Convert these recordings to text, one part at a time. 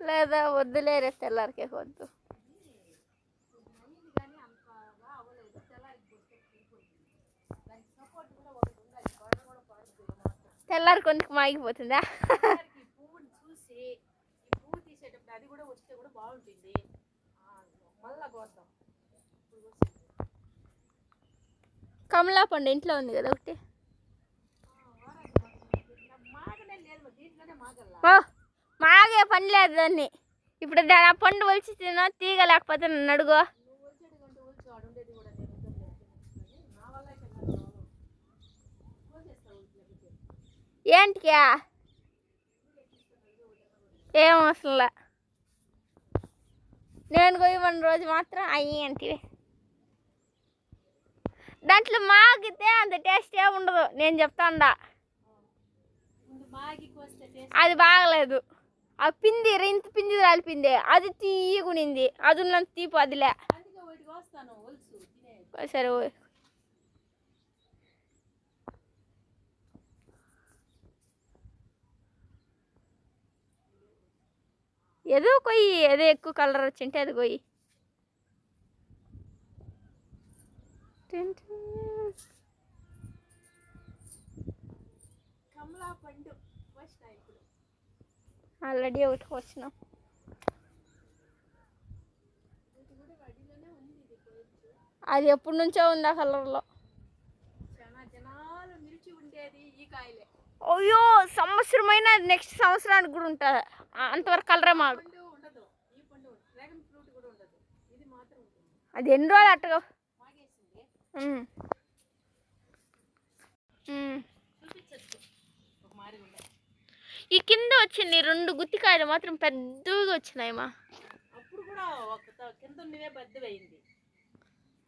లేదా వద్దులే రేపు తెల్లారికే వద్దు. తెల్లారి కొంచెం మాగిపోతుందా? పువ్వుని చూసి ఈ పువ్వు తీసేటప్పుడు అది కూడా వస్తే కూడా బాగుంటుంది. మళ్ళా కోద్దాం. కమలా పండు ఇంట్లో ఉంది కదా ఒకటి. మాగే పని లేదు దాన్ని. ఇప్పుడు దాని ఆ పండు ఒలిచి తినో తీగ లేకపోతే నన్ను అడుగు. ఏంటికా ఏం అవసరంలా, నేను కొయ్యమన్న రోజు మాత్రం అయ్యి అంటే దాంట్లో మాగితే అంత టేస్ట్ ఏ ఉండదు. నేను చెప్తాండా అది బాగలేదు. ఆ పిండి ఇంత పిండి రాలిపింది, అది తీయకునింది, అది ఉన్నంత తీపు అదిలే. సరే ఏదో కొయ్యి, ఏదో ఎక్కువ కలర్ వచ్చింటే అది కొయ్యి. ఆల్రెడీ ఒకటి వచ్చినాం. అది ఎప్పటి నుంచో ఉంది ఆ కలర్లో. అయ్యో సంవత్సరమైన అది నెక్స్ట్ సంవత్సరానికి కూడా ఉంటుంది. అంతవరకు కలరే మాకు. అది ఎన్ని రోజులు అట్టగా ఈ కింద వచ్చింది 2 గుత్తికాయలు మాత్రం పెద్దగా వచ్చినాయమ్మా.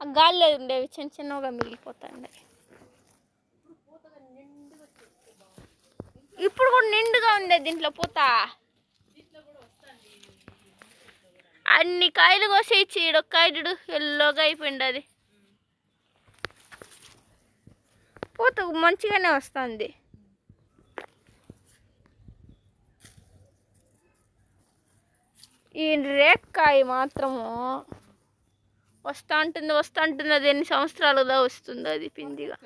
ఆ గాలిలో ఉండేవి చిన్న చిన్నగా మిగిలిపోతాయి. ఇప్పుడు కూడా నిండుగా ఉంది దీంట్లో పూత. అన్ని కాయలు కోసేయచ్చు. ఈడొక్కాయడు ఎల్లోగా అయిపోయింది. అది పూత మంచిగానే వస్తుంది. ఈ రేక్కాయ మాత్రము వస్తూ ఉంటుంది. అది ఎన్ని సంవత్సరాలుగా వస్తుంది. అది పిండిగా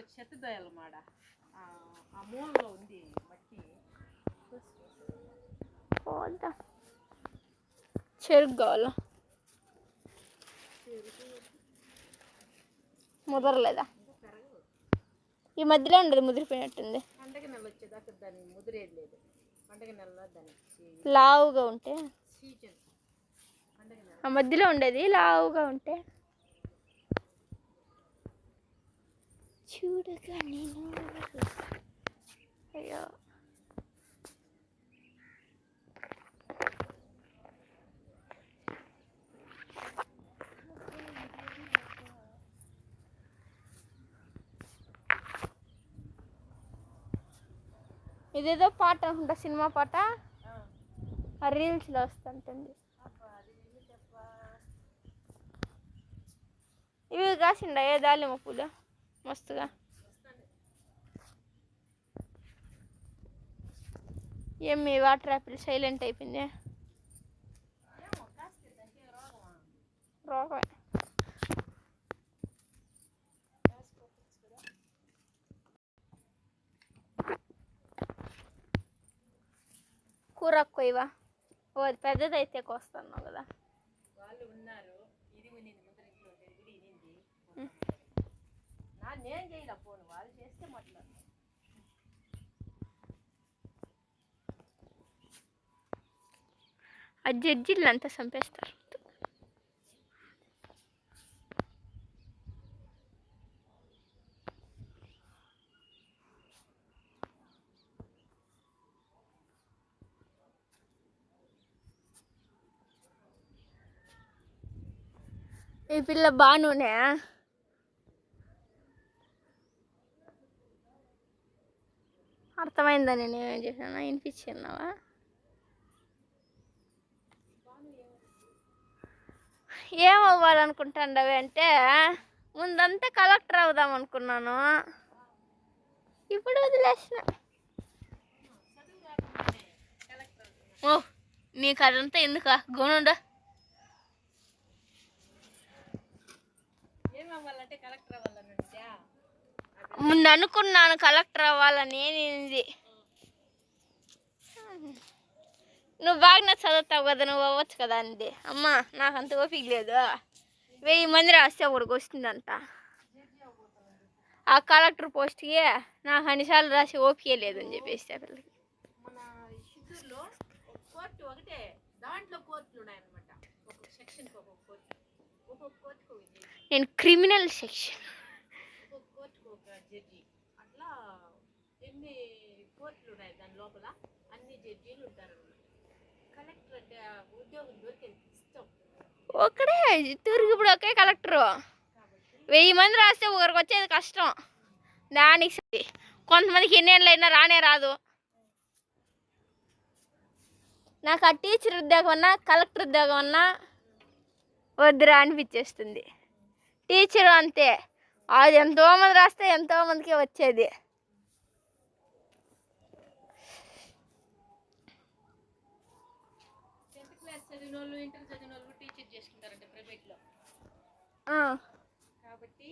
చెరుకు కావాల. ముదరలేదా? ఈ మధ్యలో ఉండదు, ముదిరిపోయినట్టుంది. లావుగా ఉంటే ఆ మధ్యలో ఉండేది లావుగా ఉంటే చూడగా నేను. అయ్యో ఇదేదో పాట అనుకుంటా, సినిమా పాట. ఆ రీల్స్లో వస్తుంటుంది. ఇవి కాసిండా ఏ దాలిమ్మ పూలు మస్తుగా. ఏమి వాటర్ యాపిల్ సైలెంట్ అయిపోయింది. రోగమే. కూర కొయ్యవా? ఓ అది పెద్దదైతే కోస్తున్నావు కదా. ఆ జడ్జిలు అంతా చంపేస్తారు. ఈ పిల్ల బానునే అర్థమైందని నేనేం చేశాను? వినిపించిన్నావా? ఏమవ్వాలనుకుంటాండవి అంటే ముందంతా కలెక్టర్ అవుదాం అనుకున్నాను. ఇప్పుడు వదిలేసిన. ఓ నీకు అదంతా ఎందుకు గోనుండా ఏమవ్వాలంటే కలెక్టర్ అవ్వాలనంటే ముందు అనుకున్నాను కలెక్టర్ అవ్వాలని ఏంది నువ్వు బాగా చదువుతావు కదా నువ్వు అవ్వచ్చు కదా అంది అమ్మ నాకు అంత ఓపిక లేదు 1000 మంది రాస్తే ఒకడికి వస్తుందంట ఆ కలెక్టర్ పోస్ట్కి నాకు అన్నిసార్లు రాసి ఓపిక లేదని చెప్పేసి పిల్లలకి మన చిత్తూరులో ఒక కోర్టు ఒకటే దాంట్లో కోర్టులు ఉన్నాయన్నమాట ఒక్కొక్క సెక్షన్కి ఒక్కొక్క కోర్టు ఒక్కొక్క కోర్టుకు ఒక జడ్జి నేను క్రిమినల్ సెక్షన్ ఒక్కొక్క కోర్టుకు ఒక జడ్జి అట్లా ఎన్ని కోర్టులు ఉన్నాయి దాని లోపల అన్ని జడ్జీలు ఉంటారన్నమాట కలెక్టర్ అంటే ఆ ఉద్యోగం దొరికేది ఇష్టం ఒక్కడే చిత్తూరుకి ఇప్పుడు ఒకే కలెక్టరు 1000 మంది రాస్తే ఒకరికి వచ్చేది కష్టం దానికి కొంతమందికి ఎన్నేళ్ళు అయినా రానే రాదు నాకు ఆ టీచర్ ఉద్యోగం అన్నా కలెక్టర్ ఉద్యోగం అన్నా వద్దురా అనిపించేస్తుంది టీచరు అంతే అది ఎంతోమంది రాస్తే ఎంతోమందికి వచ్చేది 10th క్లాస్ చదివిన వాళ్ళు ఇంటర్ చదివిన వాళ్ళు టీచర్ చేసుకుంటారంటే ప్రైవేట్లో కాబట్టి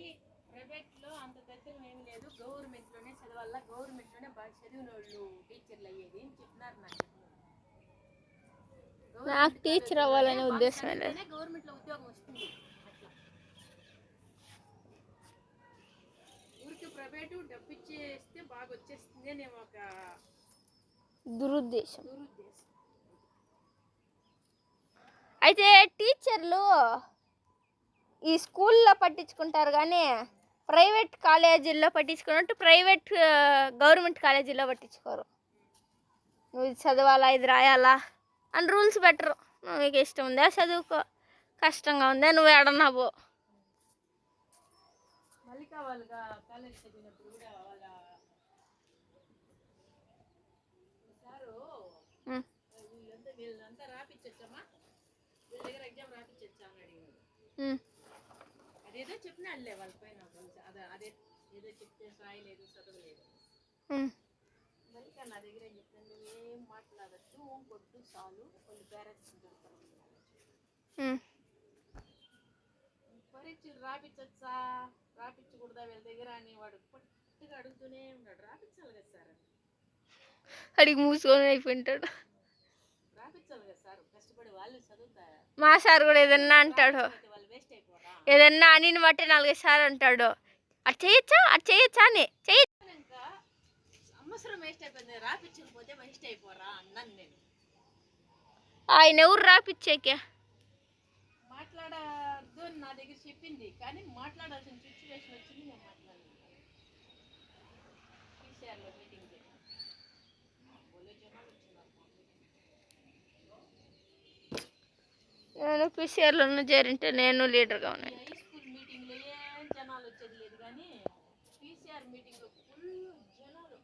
ప్రైవేట్లో అంత దగ్గర ఏం లేదు గవర్నమెంట్లోనే చదవాల గవర్నమెంట్లోనే బాగా చదివిన వాళ్ళు టీచర్లు అయ్యేది అని చెప్పినారు నాకు టీచర్ అవ్వాలనే ఉద్దేశం లేదు గవర్నమెంట్లో ఉద్యోగం వస్తుంది అట్లా ఊరికి ప్రైవేటు డబ్బిచ్చేస్తే బాగా వచ్చేస్తుంది అనే ఒక దురుద్దేశం దురుద్దేశం అయితే టీచర్లు ఈ స్కూల్లో పట్టించుకుంటారు కానీ ప్రైవేట్ కాలేజీల్లో పట్టించుకున్నట్టు ప్రైవేట్ గవర్నమెంట్ కాలేజీల్లో పట్టించుకోరు నువ్వు ఇది చదవాలా ఇది రాయాలా అని రూల్స్ పెట్టరు నీకు ఇష్టం ఉందా చదువుకో కష్టంగా ఉందా నువ్వు ఎడన్నా పో మల్లికా వాళ్ళుగా కాలేజ్ చదివినప్పుడు కూడా వాళ్ళ సారు వీళ్ళంతా రాపిచ్చమ్మా వీళ్ళ దగ్గర ఎగ్జామ్ రాపిచ్చా అని అడిగాడు అదేదో చెప్పినాడులే వాళ్ళ పైన అదే ఏదో చెప్తే రాయలేదు చదవలేదు మల్లికా నా దగ్గర ఏం చెప్తాను నువ్వేం మాట్లాడద్దు కొట్టు చాలు వాళ్ళు పేరెంట్స్ పరీక్షలు రాపిచ్చా రాపించకూడదా వీళ్ళ దగ్గర అని వాడు పట్టుగా అడుగుతూనే ఉన్నాడు రాపించాలి కదా సార్ అడిగి మూసుకొని అయిపోయింటాడు రాపించాలి కదా సార్ కష్టపడి వాళ్ళు చదువుతారు మా సార్ కూడా ఏదన్నా అంటాడు వాళ్ళు వేస్ట్ అయిపోరా ఏదన్నా అని బట్టి 4 సార్లు అంటాడు అది చేయొచ్చా అని ఇంకా సంవత్సరం వేస్ట్ అయిపోయింది రాపించకపోతే వేస్ట్ అయిపోరా అన్నాను నేను ఆయన ఎవరు రాపిచ్చాకే మాట్లాడద్దు అని నా దగ్గర చెప్పింది కానీ మాట్లాడాల్సిన సిచ్యువేషన్ వచ్చింది నేను మాట్లాడలేదు పీసీఆర్లో మీటింగ్ నేను పీసీఆర్లోనూ చేరింటే నేను లీడర్గా ఉన్నాను హై స్కూల్ మీటింగ్లో ఏం జనాలు వచ్చేది లేదు కానీ పీసీఆర్ మీటింగ్లో ఫుల్ జనాలు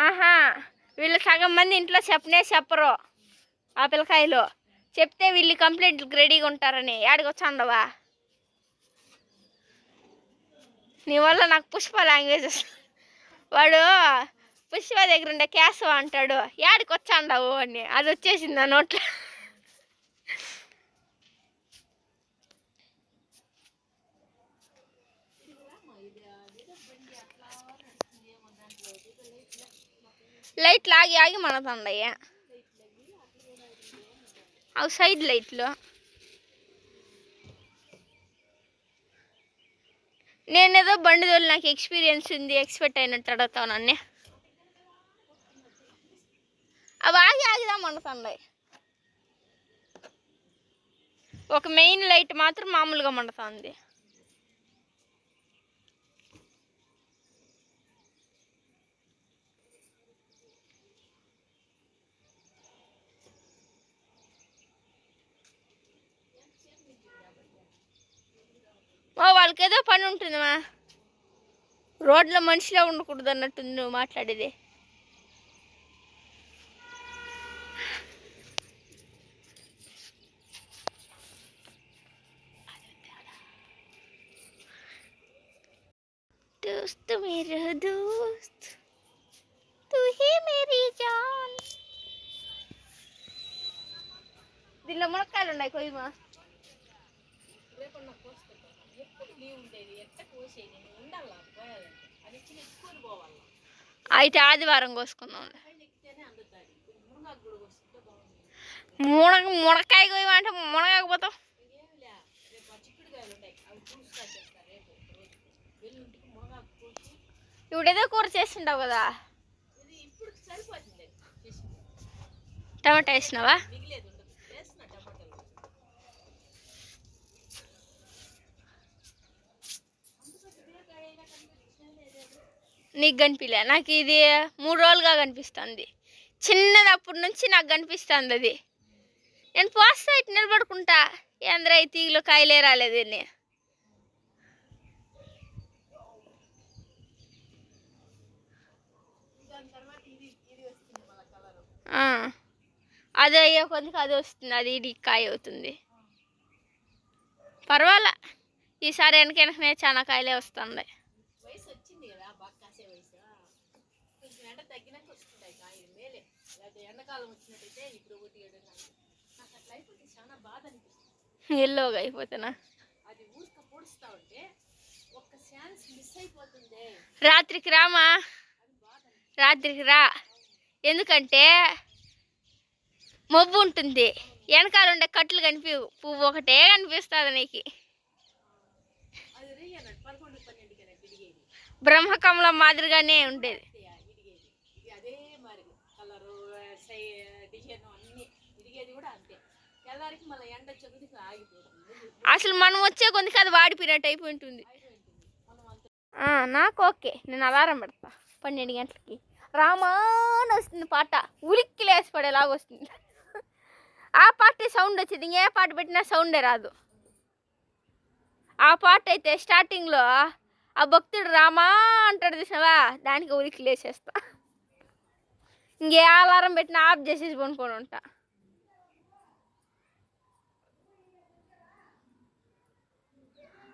ఆహా వీళ్ళు సగం మంది ఇంట్లో చెప్పరు ఆ పిల్లకాయలు చెప్తే వీళ్ళు కంప్లైంట్లకు రెడీగా ఉంటారని ఏడికి వచ్చాండవా నీ వల్ల నాకు పుష్ప లాంగ్వేజెస్ వాడు పుష్ప దగ్గర ఉండే కేశవ అంటాడు ఏడికి వచ్చాండవు అని అది వచ్చేసింది నా నోట్లో లైట్లు ఆగి ఆగి మనతుండయ్య అవి సైడ్ లైట్లు నేనేదో బండి తోలి నాకు ఎక్స్పీరియన్స్ ఉంది ఎక్స్పెక్ట్ అయినట్టు అడుగుతావు నన్ను అవి ఆగి ఆగిదా మండుతున్నాయి ఒక మెయిన్ లైట్ మాత్రం మామూలుగా మండుతుంది వాళ్ళకి ఏదో పని ఉంటుందమ్మా రోడ్లో మనిషిలో ఉండకూడదు అన్నట్టుంది నువ్వు మాట్లాడేది दोस्त मेरा दोस्त तू ही मेरी जान దీనిలో మునక్కాయలు ఉన్నాయి కొయ్యమా. రేపన్నా కోసుకుంటాం. ఎప్పుడు లీవ్ ఉండేది ఎట్ట కోసేది నేను ఉండాలా పోయాలంటే అది చిన్న ఎక్కువ పోవాలి. అయితే ఆదివారం కోసుకుందాం. ఎక్కితేనే అందుతుంది. మునగాకు కూడా కోసుకుంటే బాగుంటుంది. మునక్కాయ కొయ్యమంటే మునగాకపోతాం. ఏమిలే రేపు చిక్కుడుకాయలు ఉన్నాయి అవి పులుసు చేస్తారు రేపు వెల్లుంటికి మునగాకు కోసి. ఇప్పుడు ఏదో కూర చేస్తుంటావు కదా, ఇది ఇప్పుడు సరిపోతుంది చేసి. టమాటా వేసినావా? మిగిలేదు ఉండదు వేస్తున్నా టమాటాలు. నీకు కనిపించలే? నాకు ఇది 3 రోజులుగా కనిపిస్తుంది. చిన్నది అప్పటి నుంచి నాకు కనిపిస్తుంది అది. నేను పోస్తా ఇటు నిలబడుకుంటా, ఏంద్రా ఈ తీగలో కాయలే రాలేదు. అది అయ్యే కొద్దిగా అది వస్తుంది, అది ఇది కాయ అవుతుంది. పర్వాలా, ఈసారి వెనకనే చాలా కాయలే వస్తుంది. వయసు వచ్చింది కదా బాగా కాసే వయసు, కొంచెం ఎండ తగ్గినాక వస్తుంటాయి కాయలు మేలే. లేదా ఎండాకాలం వచ్చినట్టయితే ఇప్పుడు 1-7 నాకు అట్లా అయిపోతే చాలా బాధ అనిపిస్తుంది. ఎల్లోగా అయిపోతున్నా అది ఊరిక పొడుస్తూ ఉంటే ఒక్క ఛాన్స్ మిస్ అయిపోతుంది. రాత్రికి రామా, రాత్రికి రా. ఎందుకంటే మబ్బు ఉంటుంది, వెనకాల ఉండే కట్లు కనిపించవు, పువ్వు ఒకటే కనిపిస్తుంది నీకు. అది రేయనట్టు 11-12 విడిగేది బ్రహ్మకమలం మాదిరిగానే ఉండేది. విడిగేది ఇది అదే మరి కలరు డిజైన్ అన్నీ విడిగేది కూడా అంతే. తెల్లారికి మళ్ళీ ఎండ చదువుకి ఆగిపోతుంది. అసలు మనం వచ్చే కొద్దికి అది వాడిపోయినట్టు అయిపోయి ఉంటుంది. నాకు ఓకే, నేను అలారం పెడతా 12 గంటలకి. రామాన్ వస్తుంది పాట, ఉలిక్కి లేసి పడేలాగా వస్తుంది. ఆ పాటే సౌండ్ వచ్చింది, ఇంకే పాట పెట్టినా సౌండే రాదు. ఆ పాట అయితే స్టార్టింగ్లో ఆ భక్తుడు రామా అంటాడు చూసినావా, దానికి ఉలిక్కి లేచేస్తా. ఇంకే అలారం పెట్టినా ఆఫ్ చేసేసి పనుకొని ఉంటా.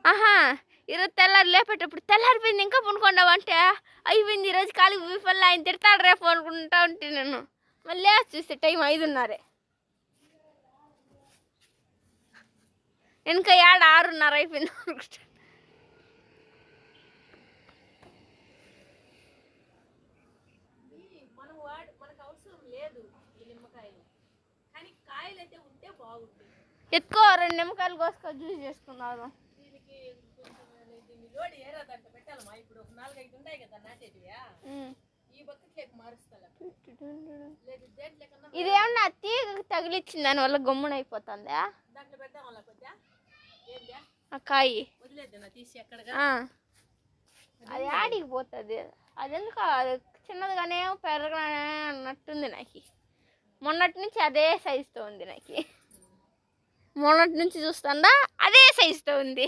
ఆహా, ఈరోజు తెల్లారి లేపేటప్పుడు తెల్లారిపోయింది ఇంకా పనుకోండావు అంటే, అయిపోయింది ఈరోజు ఖాళీ విఫల్ ఆయన తిడతాడు రేపు అనుకుంటా ఉంటే నేను. మళ్ళీ చూస్తే టైం 5:30. ఇంకా 6:30 అయిపోయింది అనుకుంటా. మనకు అవసరం లేదు ఈ నిమ్మకాయలు, కానీ కాయలు అయితే ఉంటే బాగుంటుంది. ఎక్కువ 2 నిమ్మకాయలు కోసుకో జ్యూస్ చేసుకున్నాను. దీనికి దీన్ని లోడ్ ఏరాదంట పెట్టాలమ్మా. ఇప్పుడు ఒక 4-5 ఉంటాయి కదా నాటేటివా, ఈ బకెట్లోకి మారుస్తా. లేదు దేంట్లోకన్నా ఇదేమన్నా తీగ తగిలిచ్చింది, దానివల్ల గమ్మున అయిపోతుందా? దాంట్లో పెడదాం అలా కొద్దిగా. ఏందా ఆ కాయ వదిలేద్దా తీసి ఎక్కడగా? అది ఆడికి పోతుంది. అది ఎందుకు అది చిన్నదిగానే పెరగనే అన్నట్టుంది నాకు. మొన్నటి నుంచి అదే సైజుతో ఉంది నాకు. మొన్నటి నుంచి చూస్తుందా అదే సైజుతో ఉంది.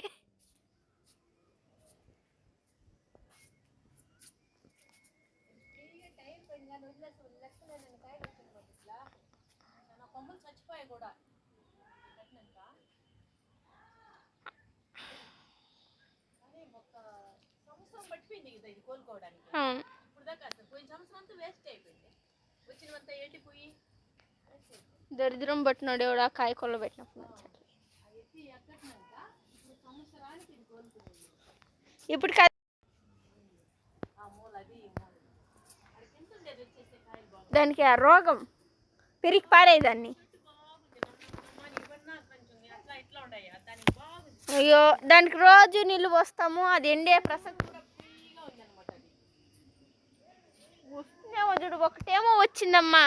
కొమ్మలు చచ్చిపోయాయి కూడా ఒక సంవత్సరం పట్టిపోయింది కదా ఇది కోలుకోవడానికి. ఇప్పుడు దాకా అసలు పోయిన సంవత్సరం అంతా వేస్ట్ అయిపోయింది, వచ్చినవంతా ఎండిపోయి. దరిద్రం పట్టినాడు ఎవడా కాయ కొల్ల పెట్టినప్పుడు ఎత్తి ఎక్కడినాక ఇప్పుడు సంవత్సరానికి ఇది కోలుకుంది. ఇప్పుడు ఆ మూల అది ఈ మూల అక్కడికి ఎంత ఉండేది వచ్చేస్తే కాయలు బాగుంది. దానికి ఆ రోగం పెరిగి పారేదాన్ని. అట్లా ఇట్లా ఉన్నాయి దానికి బాగుంది. అయ్యో, దానికి రోజు నీళ్ళు పోస్తాము, అది ఎండే ప్రసక్తి ఉంది అనమాట. అది వస్తుందేమో చూడు, ఒకటేమో వచ్చిందమ్మా,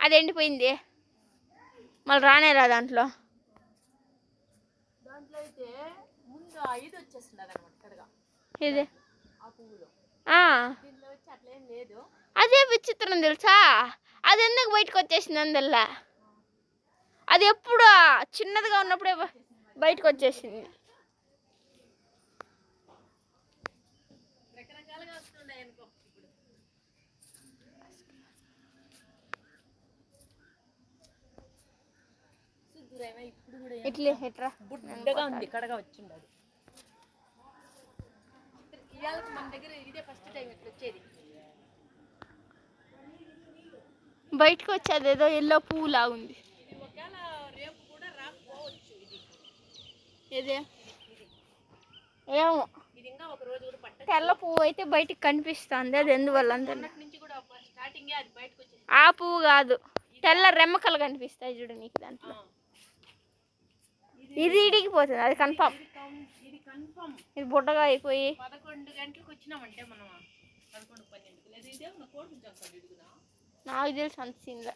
అది ఎండిపోయింది, మళ్ళీ రానేరా దాంట్లో. దాంట్లో అయితే ముందు 5 వచ్చేస్తున్నది అనమాట కడగా ఇది ఆ పువ్వులో. దీంట్లో వచ్చి అట్లేం లేదు. అదే విచిత్రం తెలుసా, అది ఎందుకు బయటకు వచ్చేసింది అందల్లా. అది ఎప్పుడు చిన్నదిగా ఉన్నప్పుడే బయటకు వచ్చేసింది. రకరకాలుగా వస్తున్నాయి అనుకో. ఇప్పుడు కూడా ఇట్లే ఎట్రా బుడ్డగా ఉంది, కడగా వచ్చిండదు. ఇవాళ మన దగ్గర ఇదే ఫస్ట్ టైం ఇట్లా వచ్చేది. బయటకు వచ్చేది ఏదో ఎల్లో పువ్వు లాగుంది. ఒకవేళ రేపు ఏదే ఏమో ఇది ఇంకా ఒక రోజు కూడా పట్ట. తెల్ల పువ్వు అయితే బయటికి కనిపిస్తుంది. అది ఎందువల్ల అంత నుంచి కూడా స్టార్టింగే అది బయటకు వచ్చేసి. ఆ పువ్వు కాదు, తెల్ల రెమ్మకలు కనిపిస్తాయి చూడు నీకు దాంట్లో. ఇది ఇడిగిపోతుంది, అది కన్ఫామ్. ఇది కన్ఫామ్. ఇది బుడ్డగా అయిపోయి 11 గంటలకు వచ్చినామంటే మనం 11-12 లేదు. ఇదే ఉన్న కోడి జంకాడు ఇడుగునా. నాకు తెలుసు అంత సీన్లో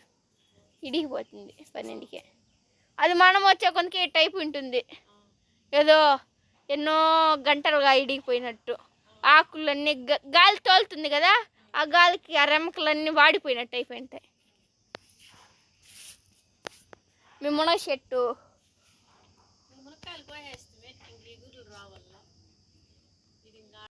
ఇడిగిపోతుంది 12కే. అది మనం వచ్చే కొంతకి టైప్ ఉంటుంది, ఏదో ఎన్నో గంటలుగా ఇడిగిపోయినట్టు. ఆకులన్నీ గాలి తోలుతుంది కదా, ఆ గాలికి ఆ రెమ్మకలన్నీ వాడిపోయినట్టు అయిపోయింటాయి. మీ మునగ చెట్టు